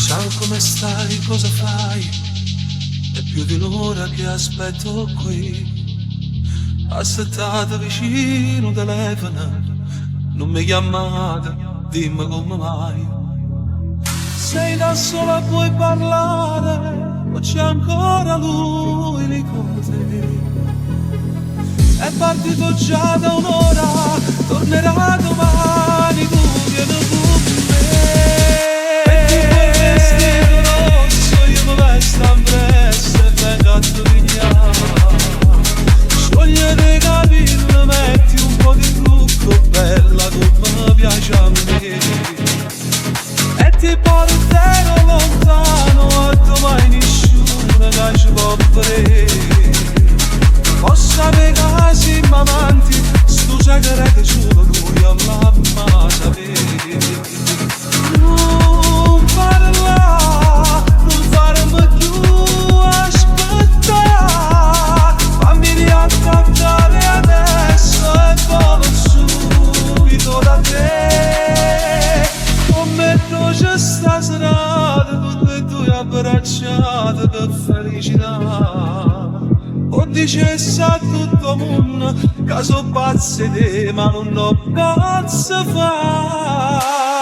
Ciao, come stai? Cosa fai? È più di un'ora che aspetto qui. Assettate vicino telefono, non mi chiamate, dimmi come mai. Sei da sola, puoi parlare, o c'è ancora lui lì con te? È partito già da un'ora, tornerà domani, tu vieni con me. Metti quel vestito rosso, io mi vesto appresso e vengo a indovinare. Sciogliete i capelli, metti un po' di trucco, bella come piace a me. E ti porterò lontano, a domani nessuno che ci può vedere. Posso avere casi amanti, sto segreto solo lui all'amma sapere. Non parla, non farmi più aspettare. Fammi riattaccare adesso e volo subito da te. Come c'è sta serata, tutte e due abbracciate per felicità. O dicesse a tutto mondo che so pazzi di, ma non ho cazzo fa.